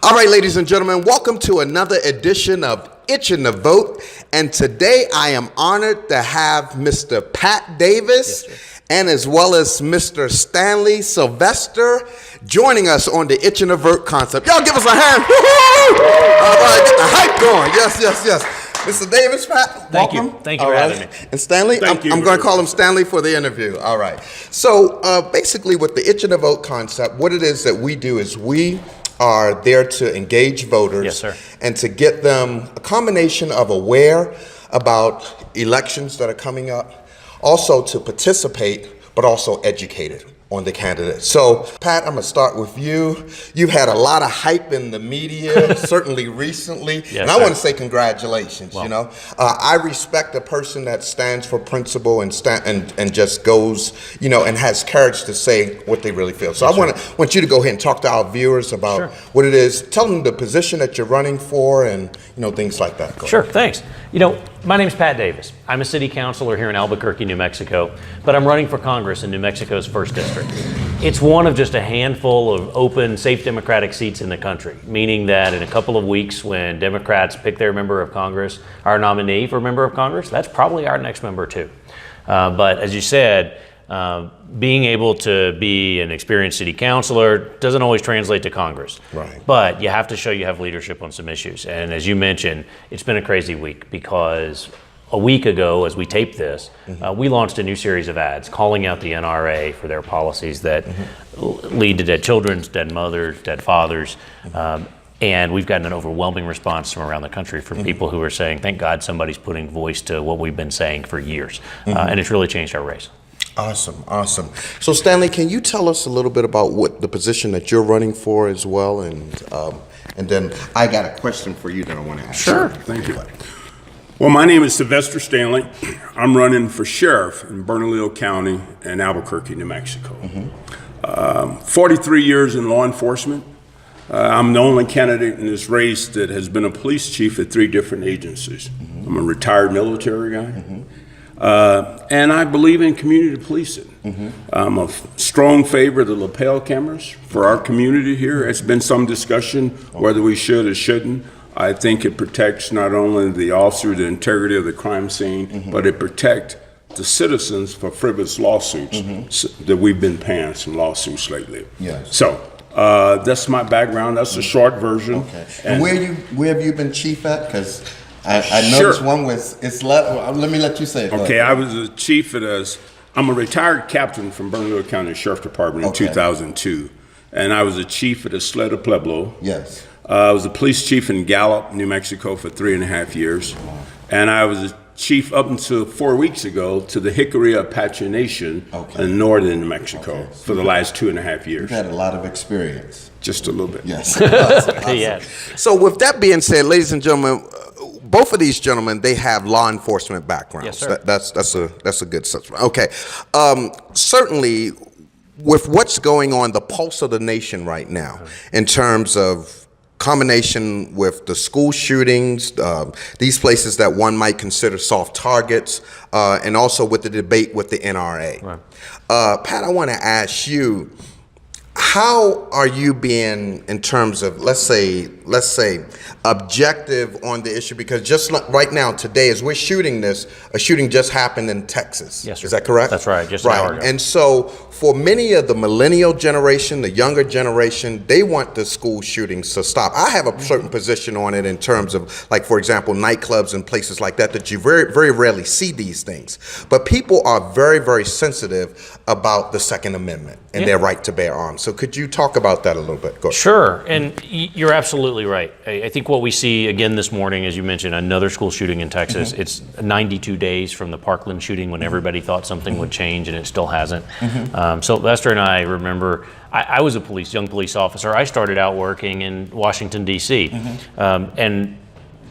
All right, ladies and gentlemen, welcome to another edition of Itching to Vote. And today I am honored to have Mr. Pat Davis and as well as Mr. Stanley Sylvester joining us on the Itching to Vote concept. Y'all give us a hand. Woo-hoo! All right, get the hype going. Yes. Mr. Davis, Pat, welcome. Thank you for having me. And Stanley, I'm going to call him Stanley for the interview. All right. So basically with the Itching to Vote concept, what it is that we do is we are there to engage voters and to get them a combination of aware about elections that are coming up, also to participate, but also educated on the candidates. So, Pat, I'm gonna start with you. You've had a lot of hype in the media, certainly recently, and I want to say congratulations. Well, you know, I respect a person that stands for principle and just goes, you know, and has courage to say what they really feel. So I want you to go ahead and talk to our viewers about what it is. Tell them the position that you're running for, and you know, things like that. Sure, thanks. You know, my name's Pat Davis. I'm a city councilor here in Albuquerque, New Mexico, but I'm running for Congress in New Mexico's 1st District. It's one of just a handful of open, safe Democratic seats in the country, meaning that in a couple of weeks when Democrats pick their member of Congress, our nominee for member of Congress, that's probably our next member too. But as you said, being able to be an experienced city councilor doesn't always translate to Congress. Right. But you have to show you have leadership on some issues. And as you mentioned, it's been a crazy week because a week ago, as we taped this, we launched a new series of ads calling out the NRA for their policies that lead to dead children, dead mothers, dead fathers. And we've gotten an overwhelming response from around the country from people who are saying, thank God somebody's putting voice to what we've been saying for years. And it's really changed our race. Awesome. So Stanley, can you tell us a little bit about what the position that you're running for as well? And then I got a question for you that I want to ask. Sure. Thank you. Well, my name is Sylvester Stanley. I'm running for Sheriff in Bernalillo County in Albuquerque, New Mexico. 43 years in law enforcement. I'm the only candidate in this race that has been a police chief at 3 different agencies. I'm a retired military guy. And I believe in community policing. I'm a strong favor of the lapel cameras for our community here. It's been some discussion whether we should or shouldn't. I think it protects not only the officer, the integrity of the crime scene, but it protects the citizens for frivolous lawsuits that we've been paying some lawsuits lately. Yes. So that's my background. That's a short version. Okay. And where have you been chief at? Because I noticed one was, let me let you say it. Okay, I was a chief I'm a retired captain from Bernalillo County Sheriff Department in 2002. And I was a chief at the Sled of Pueblo. Yes. I was a police chief in Gallup, New Mexico for 3.5 years. And I was a chief up until 4 weeks ago to the Hickory Apache Nation in northern New Mexico for the last 2.5 years. You've had a lot of experience. Just a little bit. Yes. Awesome. Yes. So with that being said, ladies and gentlemen, both of these gentlemen, they have law enforcement backgrounds. Yes, sir. That's a good assessment. Okay. Certainly, with what's going on, the pulse of the nation right now, in terms of combination with the school shootings, these places that one might consider soft targets, and also with the debate with the NRA. Right. Pat, I want to ask you, how are you being in terms of, let's say, objective on the issue? Because just right now, today, as we're shooting this, a shooting just happened in Texas. Yes, sir. Is that correct? That's right, just an hour ago. And so for many of the millennial generation, the younger generation, they want the school shootings to stop. I have a certain position on it in terms of, like, for example, nightclubs and places like that you very, very rarely see these things. But people are very, very sensitive about the Second Amendment and their right to bear arms. So could you talk about that a little bit? Go ahead. Sure, and you're absolutely right. I think what we see again this morning, as you mentioned, another school shooting in Texas. It's 92 days from the Parkland shooting when everybody thought something would change and it still hasn't. Sylvester and I remember, I was a young police officer. I started out working in Washington, D.C. And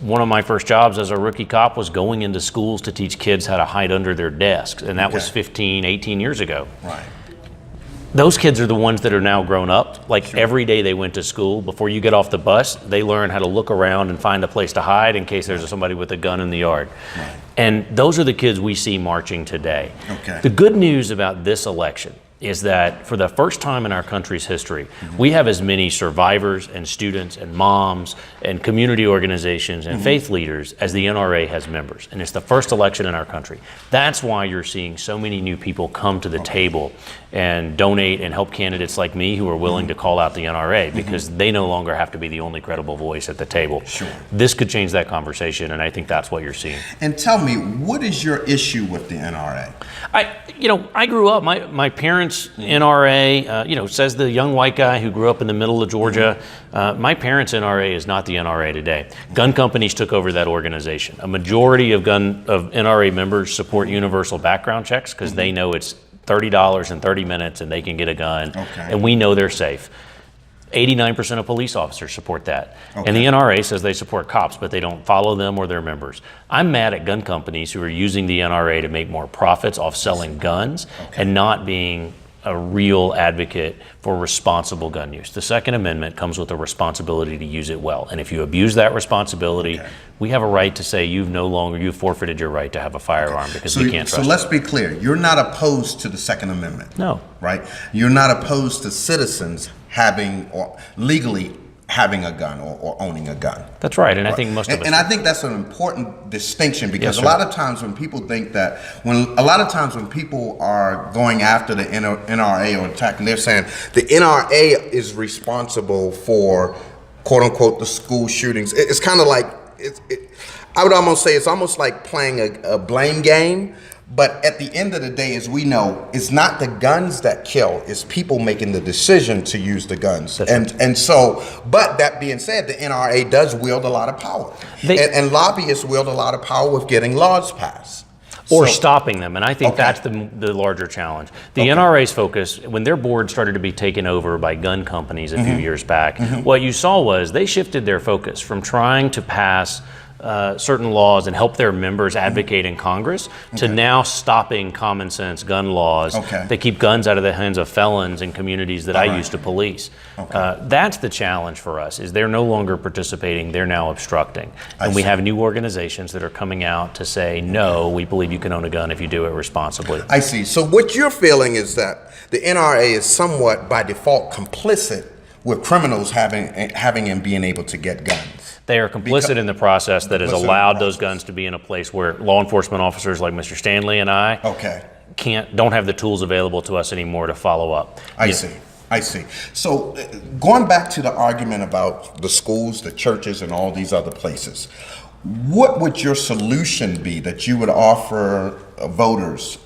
one of my first jobs as a rookie cop was going into schools to teach kids how to hide under their desks. And that was 15, 18 years ago. Right. Those kids are the ones that are now grown up. Like every day they went to school, before you get off the bus, they learn how to look around and find a place to hide in case there's somebody with a gun in the yard. Right. And those are the kids we see marching today. Okay. The good news about this election is that for the first time in our country's history, we have as many survivors and students and moms and community organizations and faith leaders as the NRA has members. And it's the first election in our country. That's why you're seeing so many new people come to the table and donate and help candidates like me who are willing to call out the NRA, because they no longer have to be the only credible voice at the table. Sure. This could change that conversation, and I think that's what you're seeing. And tell me, what is your issue with the NRA? I grew up, my parents NRA, says the young white guy who grew up in the middle of Georgia. My parents' NRA is not the NRA today. Gun companies took over that organization. A majority of NRA members support universal background checks because they know it's $30 in 30 minutes and they can get a gun, and we know they're safe. 89% of police officers support that. And the NRA says they support cops, but they don't follow them or their members. I'm mad at gun companies who are using the NRA to make more profits off selling guns and not being a real advocate for responsible gun use. The Second Amendment comes with a responsibility to use it well. And if you abuse that responsibility, we have a right to say you've forfeited your right to have a firearm because we can't trust So let's be clear. You're not opposed to the Second Amendment. No. Right? You're not opposed to citizens having or legally having a gun or owning a gun. That's right, and I think most of us. And I think that's an important distinction, because a lot of times when people think that, when people are going after the NRA or attacking, they're saying the NRA is responsible for, quote unquote, the school shootings. It's kind of like, I would almost say it's almost like playing a blame game. But at the end of the day, as we know, it's not the guns that kill, it's people making the decision to use the guns. And so, but that being said, the NRA does wield a lot of power. And lobbyists wield a lot of power with getting laws passed. Or stopping them, and I think that's the larger challenge. The NRA's focus, when their board started to be taken over by gun companies a few years back, what you saw was they shifted their focus from trying to pass certain laws and help their members advocate in Congress to now stopping common sense gun laws that keep guns out of the hands of felons in communities that I used to police. That's the challenge for us, is they're no longer participating, they're now obstructing. And we have new organizations that are coming out to say, no, we believe you can own a gun if you do it responsibly. I see. So what you're feeling is that the NRA is somewhat by default complicit with criminals having and being able to get guns. They are complicit in the process that has allowed those guns to be in a place where law enforcement officers like Mr. Stanley and I don't have the tools available to us anymore to follow up. I see. So going back to the argument about the schools, the churches, and all these other places, what would your solution be that you would offer voters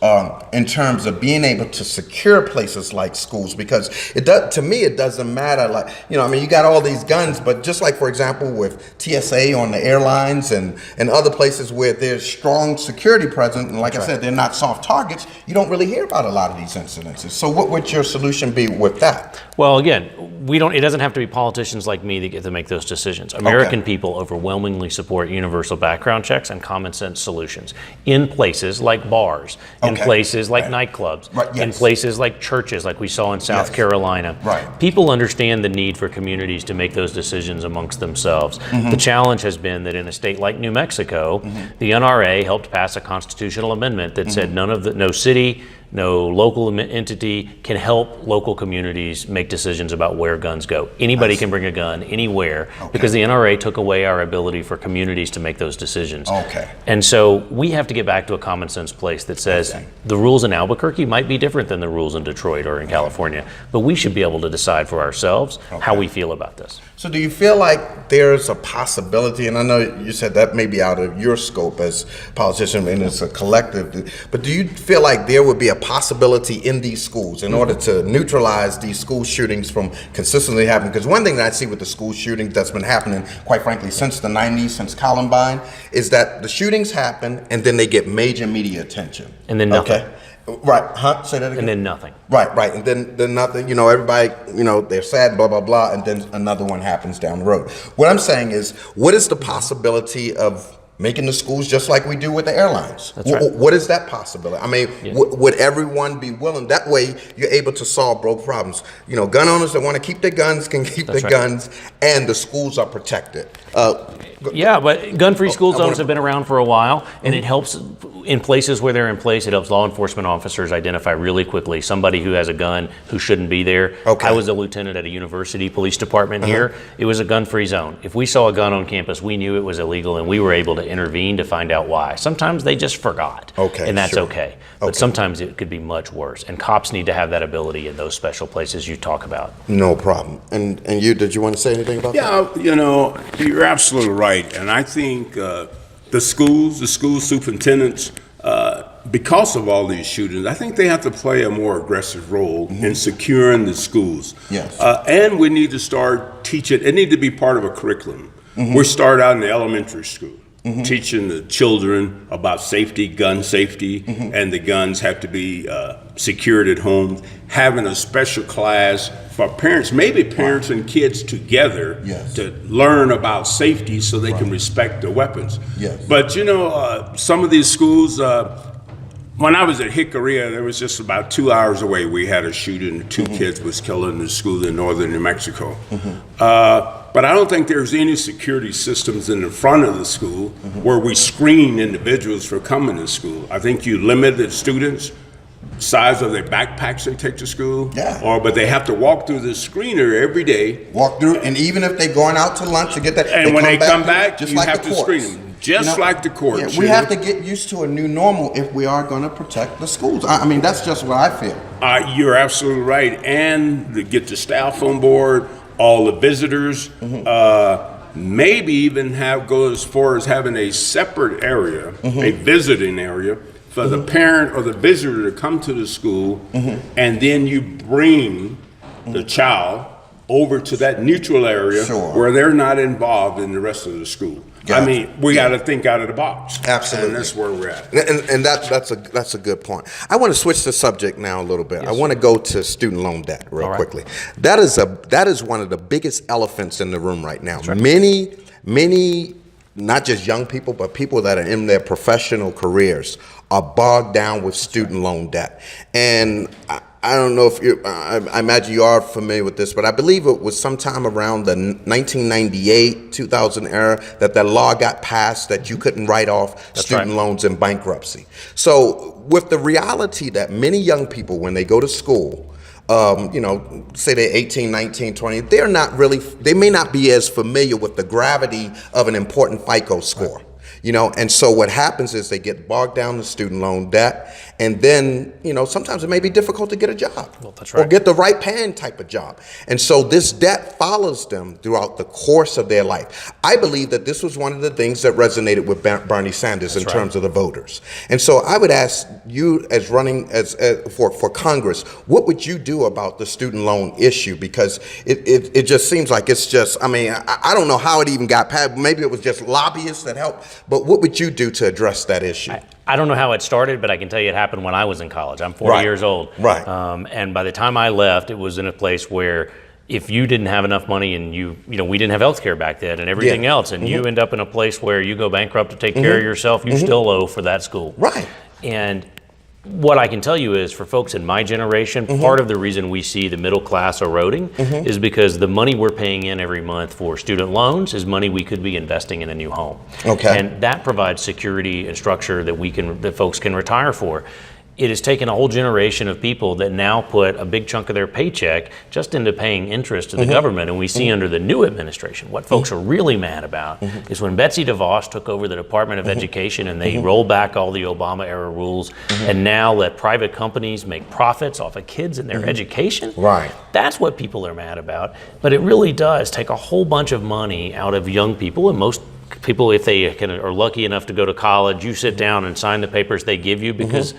in terms of being able to secure places like schools? Because to me, it doesn't matter. Like, you got all these guns, but just like, for example, with TSA on the airlines and other places where there's strong security present, and like I said, they're not soft targets, you don't really hear about a lot of these incidences. So what would your solution be with that? Well, again, it doesn't have to be politicians like me that get to make those decisions. American people overwhelmingly support universal background checks and common sense solutions in places like bars, in places like nightclubs, in places like churches, like we saw in South Carolina. People understand the need for communities to make those decisions amongst themselves. The challenge has been that in a state like New Mexico, the NRA helped pass a constitutional amendment that said no city, no local entity can help local communities make decisions about where guns go. Anybody can bring a gun anywhere because the NRA took away our ability for communities to make those decisions. And so we have to get back to a common sense place that says the rules in Albuquerque might be different than the rules in Detroit or in California, but we should be able to decide for ourselves how we feel about this. So do you feel like there's a possibility, and I know you said that may be out of your scope as politician and it's a collective, but do you feel like there would be a possibility in these schools in order to neutralize these school shootings from consistently happening? Because one thing that I see with the school shootings that's been happening, quite frankly, since the 90s, since Columbine, is that the shootings happen and then they get major media attention. And then nothing. Say that again? And then nothing. Right. And then nothing, everybody, they're sad, blah, blah, blah, and then another one happens down the road. What I'm saying is, what is the possibility of making the schools just like we do with the airlines. That's right. What is that possibility? I mean, Yeah. would everyone be willing? That way, you're able to solve both problems. You know, gun owners that want to keep their guns can keep their guns, and the schools are protected. Yeah, but gun-free school zones have been around for a while, and it helps in places where they're in place. It helps law enforcement officers identify really quickly somebody who has a gun who shouldn't be there. Okay. I was a lieutenant at a university police department here. It was a gun-free zone. If we saw a gun on campus, we knew it was illegal, and we were able to intervene to find out why. Sometimes they just forgot, and that's okay. But sometimes it could be much worse, and cops need to have that ability in those special places you talk about. No problem. And you, did you want to say anything about that? Yeah, you know, you're absolutely right. And I think the school superintendents, because of all these shootings, I think they have to play a more aggressive role in securing the schools. Yes. And we need to start teaching. It needs to be part of a curriculum. We start out in the elementary school, teaching the children about safety, gun safety, and the guns have to be secured at home. Having a special class for parents, maybe parents and kids together, to learn about safety so they can respect the weapons. But you know, some of these schools, when I was at Hickory, there was just about 2 hours away, we had a shooting, and 2 kids was killed in the school in northern New Mexico. But I don't think there's any security systems in the front of the school where we screen individuals for coming to school. I think you limit the students' size of their backpacks they take to school. But they have to walk through the screener every day. Walk through, and even if they're going out to lunch to get that, and when they come back, just you like have the to courts. screen them. Just like the courts. Yeah, we have to get used to a new normal if we are going to protect the schools. I mean, that's just what I feel. You're absolutely right. And to get the staff on board, all the visitors, maybe even go as far as having a separate area, a visiting area, for the parent or the visitor to come to the school, and then you bring the child over to that neutral area where they're not involved in the rest of the school. I mean, we got to think out of the box. Absolutely. And that's where we're at. And that's a good point. I want to switch the subject now a little bit. I want to go to student loan debt real quickly. That is one of the biggest elephants in the room right now. Many, not just young people, but people that are in their professional careers are bogged down with student loan debt. And I don't know if I imagine you are familiar with this, but I believe it was sometime around the 1998, 2000 era that law got passed that you couldn't write off student loans in bankruptcy. So with the reality that many young people, when they go to school, you know, say they're 18, 19, 20, they may not be as familiar with the gravity of an important FICO score. You know, and so what happens is they get bogged down in student loan debt, and then, you know, sometimes it may be difficult to get a job or get the right paying type of job. And so this debt follows them throughout the course of their life. I believe that this was one of the things that resonated with Bernie Sanders in terms of the voters. And so I would ask you, as running for Congress, what would you do about the student loan issue? Because it just seems like it's just, I mean, I don't know how it even got passed. Maybe it was just lobbyists that helped. But what would you do to address that issue? I don't know how it started, but I can tell you it happened when I was in college. I'm 40 years old. And by the time I left, it was in a place where if you didn't have enough money and you know, we didn't have health care back then and everything else, and you end up in a place where you go bankrupt to take care of yourself, you still owe for that school. And what I can tell you is, for folks in my generation, part of the reason we see the middle class eroding is because the money we're paying in every month for student loans is money we could be investing in a new home. And that provides security and structure that folks can retire for. It has taken a whole generation of people that now put a big chunk of their paycheck just into paying interest to the government. And we see under the new administration, what folks are really mad about is when Betsy DeVos took over the Department of Education and they rolled back all the Obama era rules and now let private companies make profits off of kids and their education. That's what people are mad about. But it really does take a whole bunch of money out of young people, and most people, if they are lucky enough to go to college, you sit down and sign the papers they give you because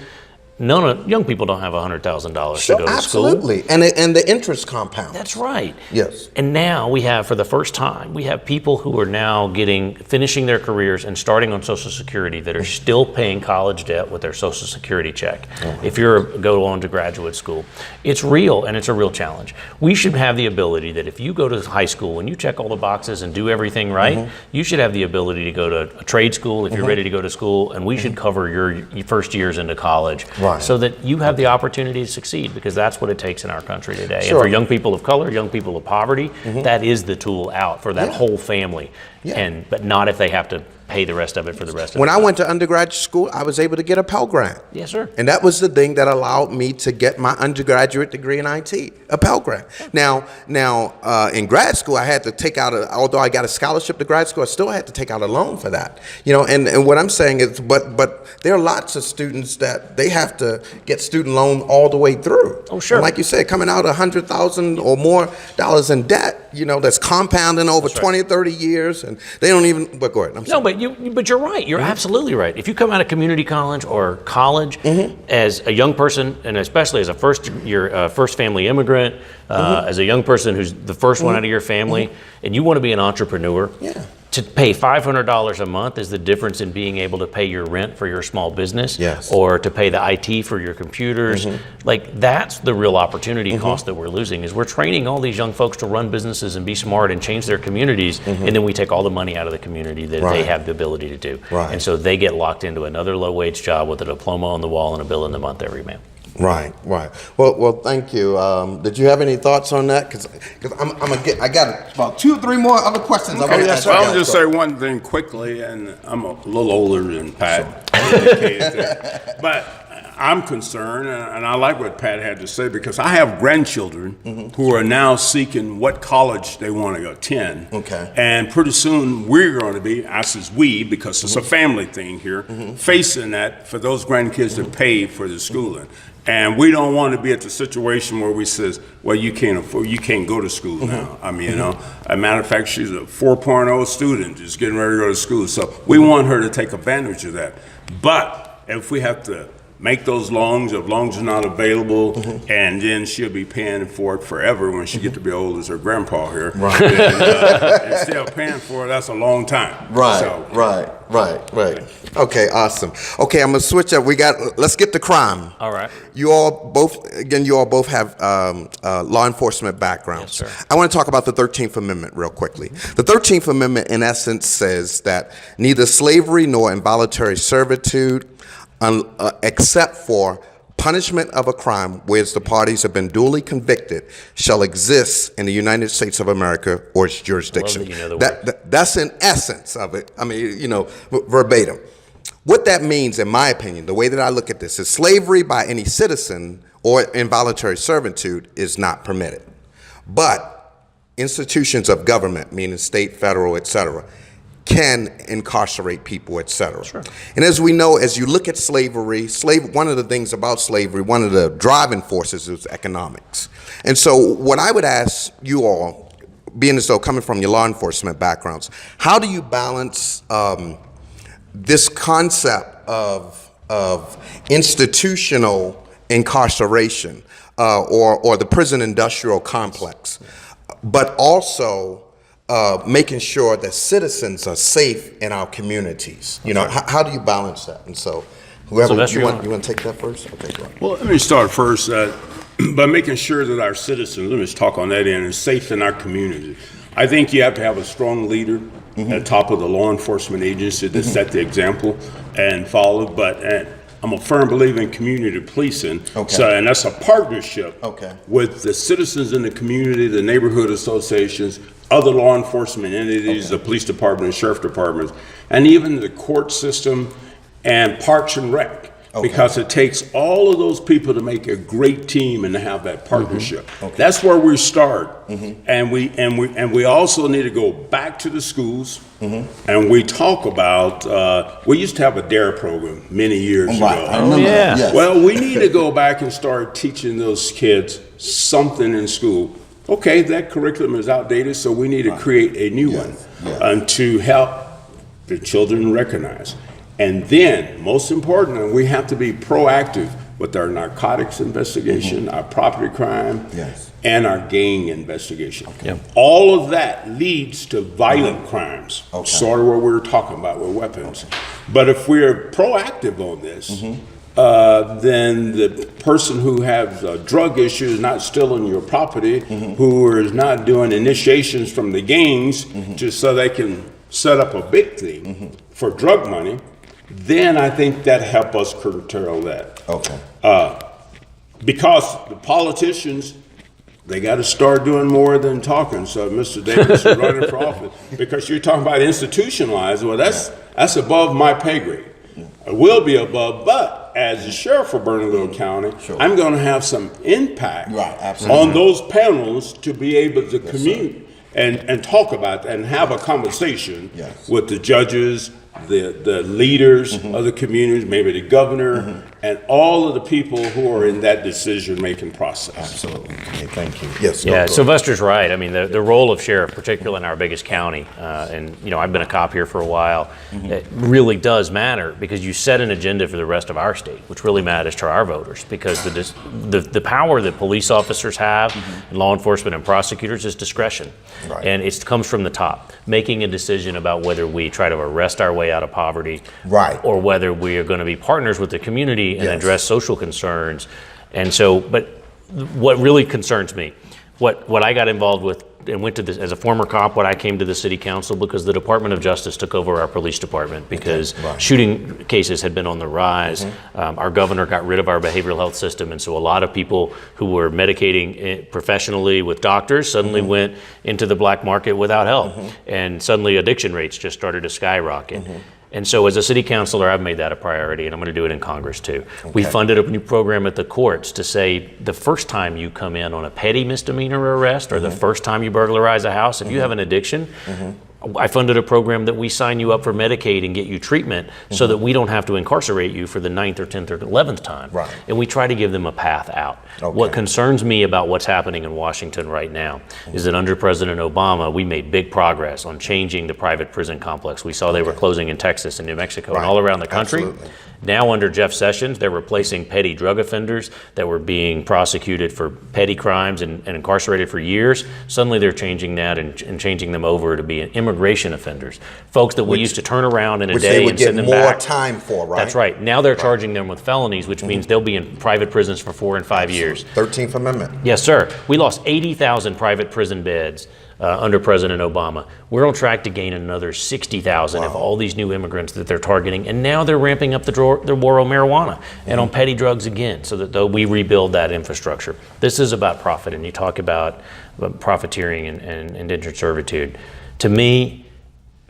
young people don't have $100,000 to go to school. Absolutely. And the interest compound. That's right. Yes. And now we have, for the first time, we have people who are now finishing their careers and starting on Social Security that are still paying college debt with their Social Security check. If you're go on to graduate school, it's real, and it's a real challenge. We should have the ability that if you go to high school and you check all the boxes and do everything right, you should have the ability to go to a trade school if you're ready to go to school, and we should cover your first years into college. Right. So that you have the opportunity to succeed, because that's what it takes in our country today. Sure. And for young people of color, young people of poverty, that is the tool out for that whole family. But not if they have to pay the rest of it for the rest of it. When I went to undergraduate school, I was able to get a Pell Grant. Yes, sir. And that was the thing that allowed me to get my undergraduate degree in IT, a Pell Grant. Now, in grad school, I had to take out although I got a scholarship to grad school, I still had to take out a loan for that. And what I'm saying is, but there are lots of students that they have to get student loan all the way through. Oh, sure. And like you said, coming out $100,000 or more in debt, that's compounding over 20 or 30 years, and they don't even, but go ahead. I'm sorry. But you're right. You're absolutely right. If you come out of community college or college as a young person, and especially as a first family immigrant, as a young person who's the first one out of your family, and you want to be an entrepreneur, to pay $500 a month is the difference in being able to pay your rent for your small business, or to pay the IT for your computers. Like, that's the real opportunity cost that we're losing, is we're training all these young folks to run businesses and be smart and change their communities, and then we take all the money out of the community that they have the ability to do. And so they get locked into another low-wage job with a diploma on the wall and a bill in the month every month. Right. Well, thank you. Did you have any thoughts on that? Because I got about 2 or 3 more other questions. Okay, I'll just say one thing quickly, and I'm a little older than Pat, but I'm concerned, and I like what Pat had to say, because I have grandchildren who are now seeking what college they want to attend. Okay. And pretty soon we're going to be, I says we, because it's a family thing here, facing that for those grandkids to pay for the schooling. And we don't want to be at the situation where we says, well, you can't go to school now. I mean, as a matter of fact, she's a 4.0 student, just getting ready to go to school. So we want her to take advantage of that. But if we have to make those loans, if loans are not available, and then she'll be paying for it forever when she get to be old as her grandpa here. Right. And still paying for it, that's a long time. Right, so, right. Okay, awesome. Okay, I'm gonna switch up. Let's get to crime. All right. You all both have law enforcement backgrounds. Yes, sir. I want to talk about the 13th Amendment real quickly. The 13th Amendment, in essence, says that neither slavery nor involuntary servitude, except for punishment of a crime whereas the parties have been duly convicted, shall exist in the United States of America or its jurisdiction. I love that you know the word. That's in essence of it. I mean, verbatim. What that means, in my opinion, the way that I look at this, is slavery by any citizen or involuntary servitude is not permitted. But institutions of government, meaning state, federal, etc., can incarcerate people, etc. Sure. And as we know, as you look at slavery, one of the things about slavery, one of the driving forces is economics. And so what I would ask you all, being as though coming from your law enforcement backgrounds, how do you balance this concept of institutional incarceration or the prison industrial complex, but also making sure that citizens are safe in our communities? How do you balance that? And so, whoever Sylvester, you want to take that first? Okay, go ahead. well, let me start first by making sure that our citizens, let me just talk on that end, is safe in our community. I think you have to have a strong leader at the top of the law enforcement agency to set the example and follow. But I'm a firm believer in community policing. Okay. And that's a partnership with the citizens in the community, the neighborhood associations, other law enforcement entities, the police department, sheriff departments, and even the court system and Parks and Rec. Because it takes all of those people to make a great team and to have that partnership. That's where we start. And we also need to go back to the schools, and we talk about, we used to have a DARE program many years ago. I remember that. Yes. Well, we need to go back and start teaching those kids something in school. Okay, that curriculum is outdated, so we need to create a new one to help the children recognize. And then, most importantly, we have to be proactive with our narcotics investigation, our property crime, and our gang investigation. All of that leads to violent crimes, sort of what we were talking about with weapons. But if we're proactive on this, then the person who has a drug issue is not stealing your property, who is not doing initiations from the gangs just so they can set up a big thing for drug money, then I think that help us curtail that. Because the politicians, they got to start doing more than talking. So, Mr. Davis, you're running for office because you're talking about institutionalized. Well, that's above my pay grade. It will be above, but as the Sheriff of Bernalillo County, I'm going to have some impact on those panels to be able to commute and talk about and have a conversation with the judges, the leaders of the communities, maybe the governor, and all of the people who are in that decision-making process. Absolutely. Okay, thank you. Yes. Yeah, Sylvester's right. I mean, the role of sheriff, particularly in our biggest county, and I've been a cop here for a while, it really does matter because you set an agenda for the rest of our state, which really matters to our voters because the power that police officers have and law enforcement and prosecutors is discretion. And it comes from the top, making a decision about whether we try to arrest our way out of poverty or whether we are going to be partners with the community and address social concerns. And so, but what really concerns me, what I got involved with and went to this as a former cop, what I came to the city council because the Department of Justice took over our police department because shooting cases had been on the rise. Our governor got rid of our behavioral health system, and so a lot of people who were medicating professionally with doctors suddenly went into the black market without help, and suddenly addiction rates just started to skyrocket. And so as a city councilor, I've made that a priority, and I'm going to do it in Congress too. We funded a new program at the courts to say the first time you come in on a petty misdemeanor arrest or the first time you burglarize a house, if you have an addiction, I funded a program that we sign you up for Medicaid and get you treatment so that we don't have to incarcerate you for the 9th or 10th or 11th time. And we try to give them a path out. What concerns me about what's happening in Washington right now is that under President Obama, we made big progress on changing the private prison complex. We saw they were closing in Texas and New Mexico and all around the country. Now under Jeff Sessions, they're replacing petty drug offenders that were being prosecuted for petty crimes and incarcerated for years. Suddenly they're changing that and changing them over to be immigration offenders. Folks that we used to turn around in a day and send them back. Which they would get more time for, right? That's right. Now they're charging them with felonies, which means they'll be in private prisons for 4 and 5 years. 13th Amendment. Yes, sir. We lost 80,000 private prison beds under President Obama. We're on track to gain another 60,000 of all these new immigrants that they're targeting, and now they're ramping up the war on marijuana and on petty drugs again, so that we rebuild that infrastructure. This is about profit, and you talk about profiteering and indentured servitude. To me,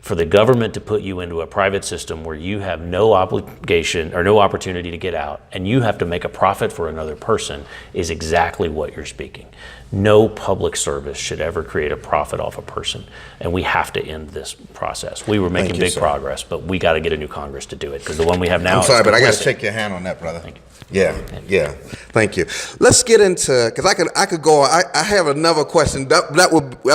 for the government to put you into a private system where you have no obligation or no opportunity to get out and you have to make a profit for another person is exactly what you're speaking. No public service should ever create a profit off a person, and we have to end this process. We were making big progress, but we got to get a new Congress to do it because the one we have now I'm sorry, is but I got to shake your hand on that, brother. Thank you. Yeah. Thank you. Let's get into, because I could go. I have another question that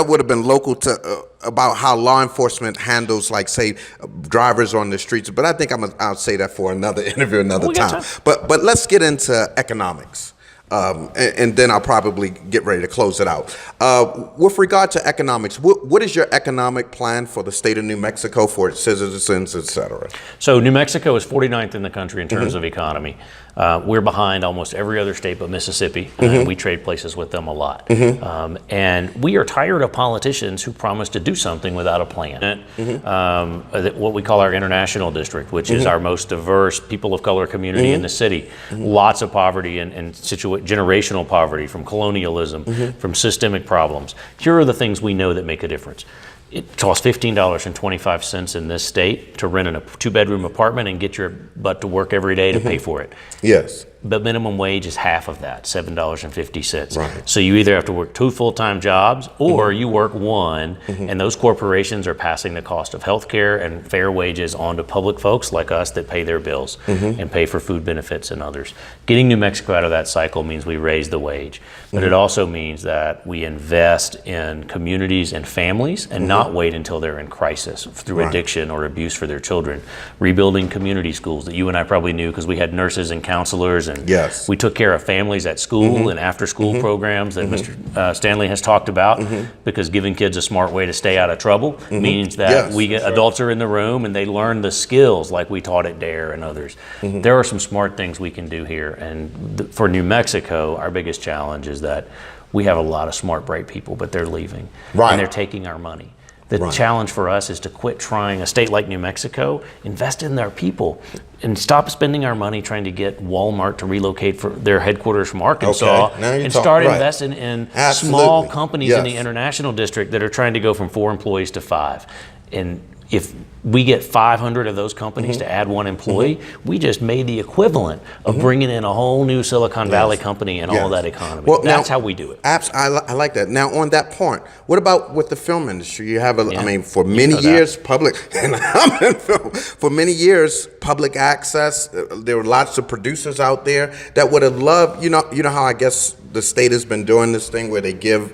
would have been local to about how law enforcement handles, like, say, drivers on the streets. But I think I'll say that for another interview, another time. But let's get into economics. And then I'll probably get ready to close it out. With regard to economics, what is your economic plan for the state of New Mexico, for its citizens, et cetera? So New Mexico is 49th in the country in terms of economy. We're behind almost every other state but Mississippi. We trade places with them a lot. And we are tired of politicians who promise to do something without a plan. What we call our international district, which is our most diverse people of color community in the city. Lots of poverty and generational poverty from colonialism, from systemic problems. Here are the things we know that make a difference. It costs $15.25 in this state to rent a 2-bedroom apartment and get your butt to work every day to pay for it. Yes. But minimum wage is half of that, $7.50. Right. So you either have to work 2 full-time jobs or you work 1, and those corporations are passing the cost of health care and fair wages on to public folks like us that pay their bills and pay for food benefits and others. Getting New Mexico out of that cycle means we raise the wage, but it also means that we invest in communities and families and not wait until they're in crisis through addiction or abuse for their children. Rebuilding community schools that you and I probably knew because we had nurses and counselors and Yes. we took care of families at school and after-school programs that Mr. Stanley has talked about, because giving kids a smart way to stay out of trouble means that Yes, we get adults are in the room and they learn the skills like we taught at DARE and others. There are some smart things we can do here, and for New Mexico, our biggest challenge is that we have a lot of smart, bright people, but they're leaving, Right. and they're taking our money. The challenge for us is to quit trying, a state like New Mexico, invest in their people and stop spending our money trying to get Walmart to relocate for their headquarters from Arkansas, Okay. Now you're and talking- start right. investing in Absolutely. small companies in the Yes. international district that are trying to go from 4 employees to 5. And if we get 500 of those companies to add 1 employee, we just made the equivalent of bringing in a whole new Silicon Valley company and all of that economy. Well, That's now, how we do it. I like that. Now, on that point, what about with the film industry? You have, I mean, for many know that. years, public, and I'm in film, for many years, public access, there were lots of producers out there that would have loved, you know how I guess the state has been doing this thing where they give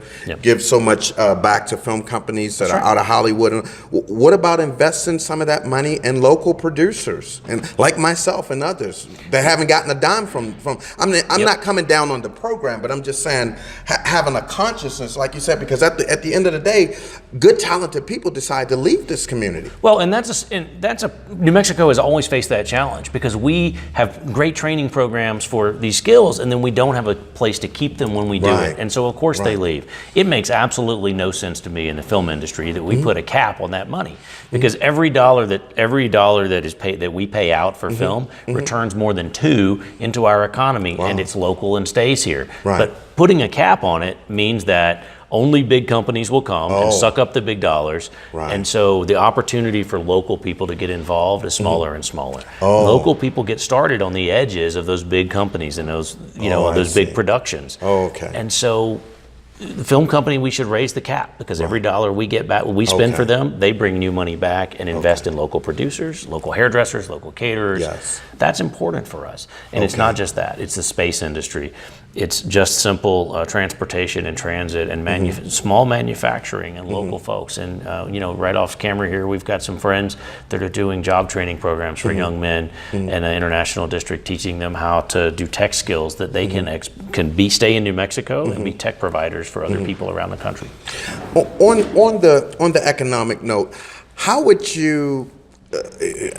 so much back to film companies that are out of Hollywood. And what about investing some of that money in local producers, and like myself and others that haven't gotten a dime from I mean, I'm not coming down on the program, but I'm just saying having a consciousness, like you said, because at the end of the day, good talented people decide to leave this community. Well, and New Mexico has always faced that challenge, because we have great training programs for these skills, and then we don't have a place to keep them when we do it. And so of course they leave. It makes absolutely no sense to me in the film industry that we put a cap on that money, because every dollar that is paid, that we pay out for film, returns more than 2 into our economy, and it's local and stays here. But putting a cap on it means that only big companies will come and suck up the big dollars. And so the opportunity for local people to get involved is smaller and smaller. Local people get started on the edges of those big companies and those, those big productions. And so the film company, we should raise the cap, because every dollar we get back, we spend for them, they bring new money back and invest in local producers, local hairdressers, local caterers. That's important for us. And it's not just that, it's the space industry. It's just simple transportation and transit and small manufacturing and local folks. And right off camera here, we've got some friends that are doing job training programs for young men in an international district, teaching them how to do tech skills that they can stay in New Mexico and be tech providers for other people around the country. On the economic note, how would you?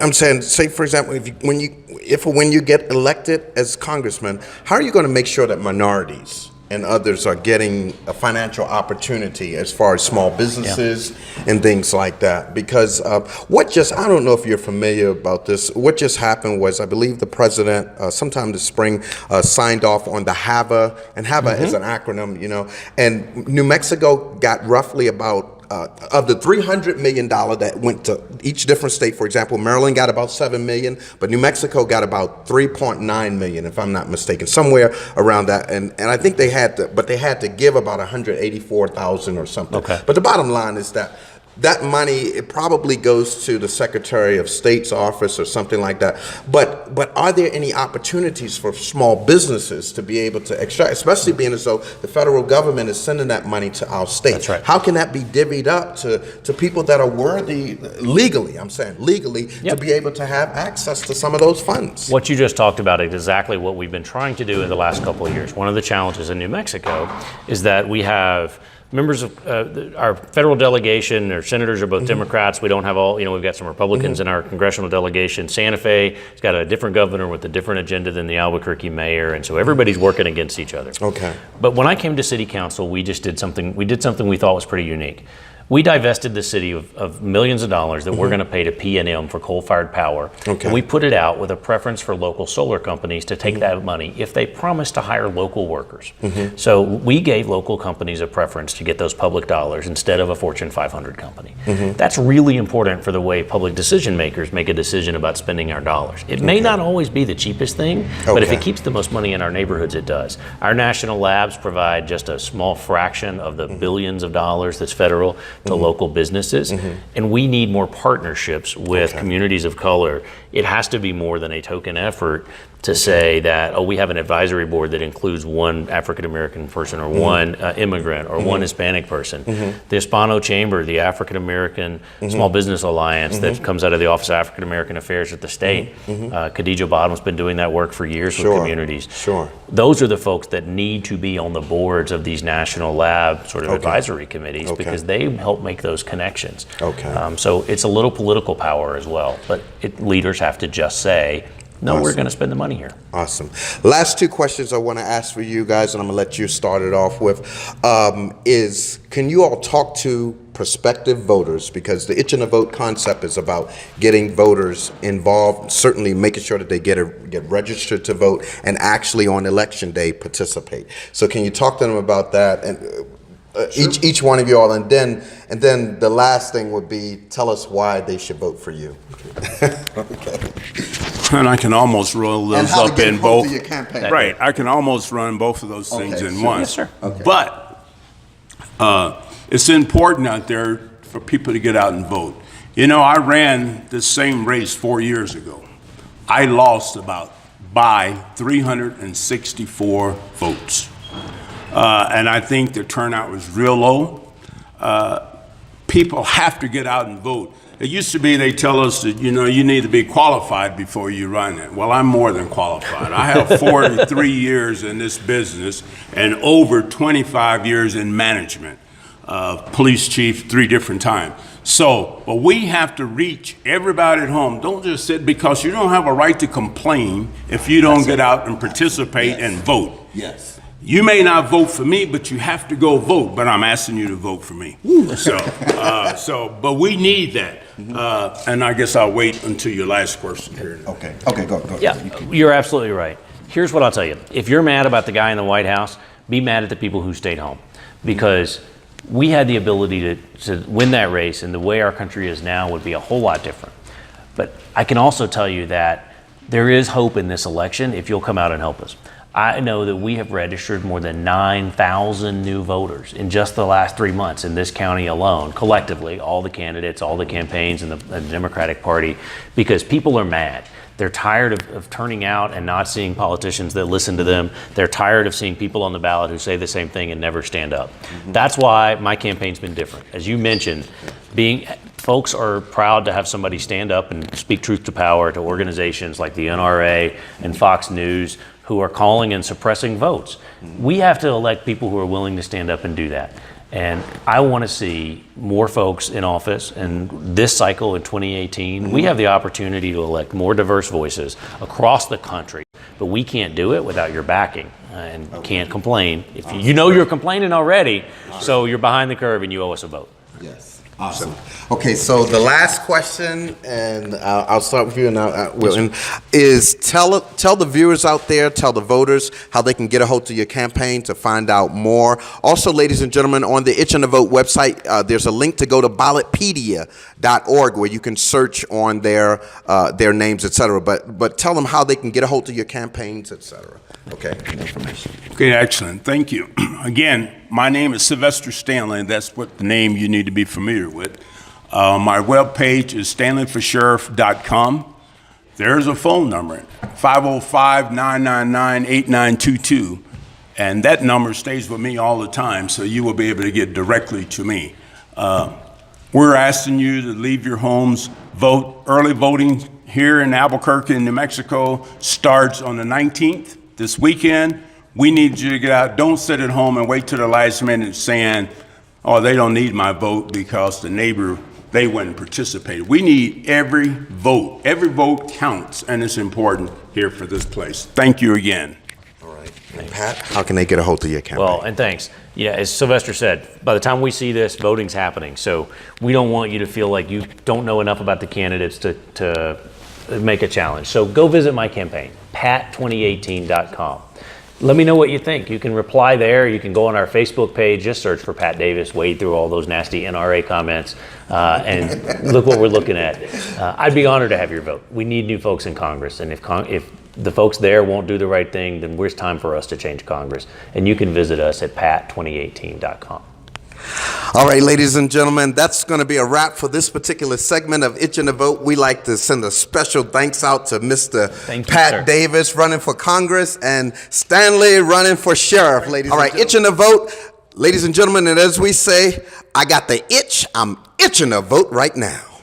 I'm saying, say for example, when you get elected as congressman, how are you going to make sure that minorities and others are getting a financial opportunity as far as small businesses and things like that? Because I don't know if you're familiar about this, what just happened was, I believe the president sometime this spring signed off on the HAVA, and HAVA is an acronym, and New Mexico got roughly about of the $300 million that went to each different state. For example, Maryland got about $7 million, but New Mexico got about $3.9 million, if I'm not mistaken, somewhere around that. And I think they had to give about $184,000 or something. But the bottom line is that money, it probably goes to the Secretary of State's office or something like that. But are there any opportunities for small businesses to be able to extract, especially being as though the federal government is sending that money to our state? That's right. How can that be divvied up to people that are worthy, legally, to be able to have access to some of those funds? What you just talked about is exactly what we've been trying to do in the last couple of years. One of the challenges in New Mexico is that we have members of our federal delegation, or senators are both Democrats. We don't have all, we've got some Republicans in our congressional delegation. Santa Fe has got a different governor with a different agenda than the Albuquerque mayor, and so everybody's working against each other. But when I came to city council, we did something we thought was pretty unique. We divested the city of millions of dollars that we're going to pay to PNM for coal-fired power. And we put it out with a preference for local solar companies to take that money if they promise to hire local workers. So we gave local companies a preference to get those public dollars instead of a Fortune 500 company. That's really important for the way public decision makers make a decision about spending our dollars. It may not always be the cheapest thing, but if it keeps the most money in our neighborhoods, it does. Our national labs provide just a small fraction of the billions of dollars that's federal. to local businesses. And we need more partnerships with communities of color. It has to be more than a token effort to say that, oh, we have an advisory board that includes one African-American person or one immigrant or one Hispanic person. The Hispano Chamber, the African-American Small Business Alliance that comes out of the Office of African-American Affairs at the state. Khadijah Bottom's been doing that work for years with communities. Those are the folks that need to be on the boards of these national lab sort of advisory committees because they help make those connections. So it's a little political power as well, but leaders have to just say, no, we're going to spend the money here. Awesome. Last two questions I want to ask for you guys, and I'm going to let you start it off with, is can you all talk to prospective voters, because the Itch and a Vote concept is about getting voters involved, certainly making sure that they get registered to vote and actually on election day participate. So can you talk to them about that? And each one of you all, and then the last thing would be tell us why they should vote for you. And I can almost roll those up in both. Your campaign. Right, I can almost run both of those things in one. Yes, sir. But it's important out there for people to get out and vote. You know, I ran the same race 4 years ago. I lost by 364 votes. And I think the turnout was real low. People have to get out and vote. It used to be they tell us that, you know, you need to be qualified before you run it. Well, I'm more than qualified. I have 43 years in this business and over 25 years in management. Police chief 3 different times. So, but we have to reach everybody at home. Don't just sit, because you don't have a right to complain if you don't get out and participate and vote. You may not vote for me, but you have to go vote. But I'm asking you to vote for me. But we need that. And I guess I'll wait until your last question here. Okay, go. Yeah, you're absolutely right. Here's what I'll tell you. If you're mad about the guy in the White House, be mad at the people who stayed home. Because we had the ability to win that race, and the way our country is now would be a whole lot different. But I can also tell you that there is hope in this election if you'll come out and help us. I know that we have registered more than 9,000 new voters in just the last 3 months in this county alone, collectively, all the candidates, all the campaigns, and the Democratic Party, because people are mad. They're tired of turning out and not seeing politicians that listen to them. They're tired of seeing people on the ballot who say the same thing and never stand up. That's why my campaign's been different. As you mentioned, folks are proud to have somebody stand up and speak truth to power to organizations like the NRA and Fox News who are calling and suppressing votes. We have to elect people who are willing to stand up and do that. And I want to see more folks in office. And this cycle in 2018, we have the opportunity to elect more diverse voices across the country. But we can't do it without your backing and can't complain. If you know you're complaining already, so you're behind the curve and you owe us a vote. Yes. Awesome. Okay, so the last question, and I'll start with you, and Wilton, is tell the viewers out there, tell the voters how they can get a hold of your campaign to find out more. Also, ladies and gentlemen, on the Itch and a Vote website, there's a link to go to ballotpedia.org where you can search on their names, etc. But tell them how they can get a hold of your campaigns, etc. Okay, information. Okay, excellent. Thank you. Again, my name is Sylvester Stanley, and that's what the name you need to be familiar with. My webpage is stanleyforsheriff.com. There's a phone number, 505-999-8922, and that number stays with me all the time, so you will be able to get directly to me. We're asking you to leave your homes, vote. Early voting here in Albuquerque, New Mexico, starts on the 19th. This weekend, we need you to get out. Don't sit at home and wait till the last minute saying, oh, they don't need my vote because the neighbor, they wouldn't participate. We need every vote. Every vote counts, and it's important here for this place. Thank you again. All right. And Pat, how can they get a hold of your campaign? Well, and thanks. Yeah, as Sylvester said, by the time we see this, voting's happening. So we don't want you to feel like you don't know enough about the candidates to make a challenge. So go visit my campaign, pat2018.com. Let me know what you think. You can reply there. You can go on our Facebook page, just search for Pat Davis, wade through all those nasty NRA comments, and look what we're looking at. I'd be honored to have your vote. We need new folks in Congress, and if the folks there won't do the right thing, then it's time for us to change Congress. And you can visit us at pat2018.com. All right, ladies and gentlemen, that's going to be a wrap for this particular segment of Itching to Vote. We like to send a special thanks out to Mr. Pat Davis running for Congress and Stanley running for sheriff, ladies and gentlemen. All right, Itching to Vote, ladies and gentlemen, and as we say, I got the itch. I'm itching to vote right now.